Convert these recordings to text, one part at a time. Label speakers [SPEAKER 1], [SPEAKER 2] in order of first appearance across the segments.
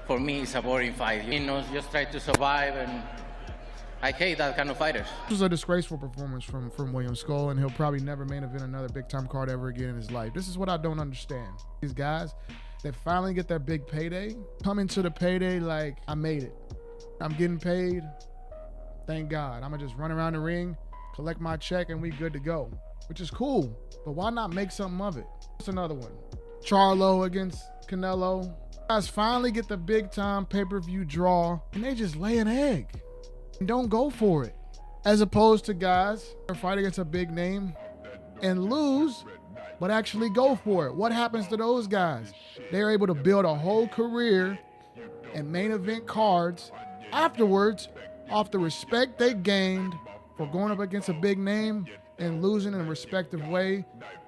[SPEAKER 1] for me, it's a boring fight. You know, just try to survive, and I hate that kind of fighters.
[SPEAKER 2] This was a disgraceful performance from William Scull, and he'll probably never main event another big-time card ever again in his life. This is what I don't understand. These guys that finally get their big payday, come into the payday like, I made it. I'm getting paid. Thank God. I'm going to just run around the ring, collect my check, and we good to go, which is cool. But why not make something of it? What's another one? Charlo against Canelo. Guys finally get the big-time pay-per-view draw, and they just lay an egg and don't go for it. As opposed to guys that fight against a big name and lose, but actually go for it. What happens to those guys? They're able to build a whole career and main event cards afterwards off the respect they gained for going up against a big name and losing in a respective way.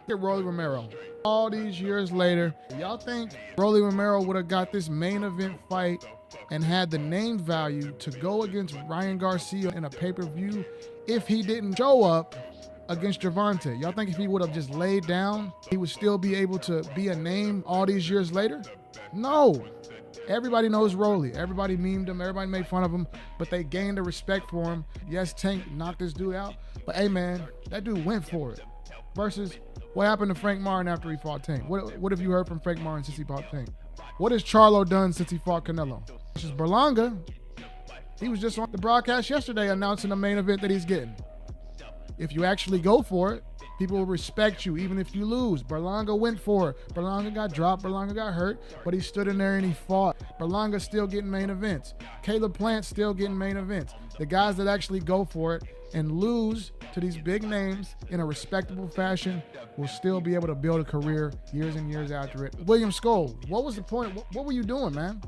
[SPEAKER 2] Get Rolly Romero. All these years later, y'all think Rolly Romero would have got this main event fight and had the name value to go against Ryan Garcia in a pay-per-view if he didn't show up against Gervonta? Y'all think if he would have just laid down, he would still be able to be a name all these years later? No. Everybody knows Rolly. Everybody memed him. Everybody made fun of him, but they gained the respect for him. Yes, Tank knocked this dude out, but hey, man, that dude went for it. Versus what happened to Frank Martin after he fought Tank? What have you heard from Frank Martin since he fought Tank? What has Charlo done since he fought Canelo? Versus Berlanga, he was just on the broadcast yesterday announcing the main event that he's getting. If you actually go for it, people will respect you even if you lose. Berlanga went for it. Berlanga got dropped. Berlanga got hurt, but he stood in there and he fought. Berlanga's still getting main events. Caleb Plant's still getting main events. The guys that actually go for it and lose to these big names in a respectable fashion will still be able to build a career years and years after it. William Scull, what was the point? What were you doing, man?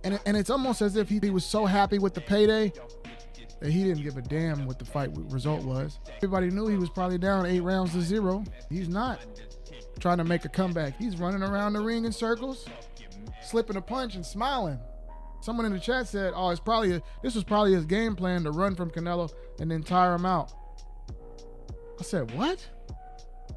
[SPEAKER 2] And it's almost as if he was so happy with the payday that he didn't give a damn what the fight result was. Everybody knew he was probably down 8 rounds to 0. He's not trying to make a comeback. He's running around the ring in circles, slipping a punch and smiling. Someone in the chat said, oh, this was probably his game plan to run from Canelo and then tire him out. I said, what?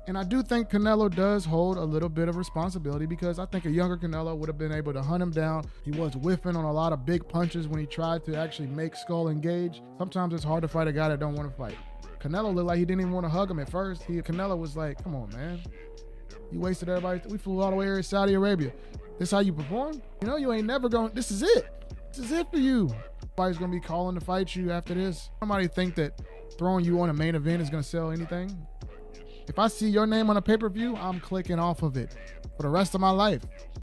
[SPEAKER 2] And I do think Canelo does hold a little bit of responsibility because I think a younger Canelo would have been able to hunt him down. He was whiffing on a lot of big punches when he tried to actually make Scull engage. Sometimes it's hard to fight a guy that don't want to fight. Canelo looked like he didn't even want to hug him at first. Canelo was like, come on, man. You wasted everybody. We flew all the way here to Saudi Arabia. This how you perform? You know you ain't never going, this is it. This is it for you. Nobody's going to be calling to fight you after this. Somebody think that throwing you on a main event is going to sell anything? If I see your name on a pay-per-view, I'm clicking off of it for the rest of my life.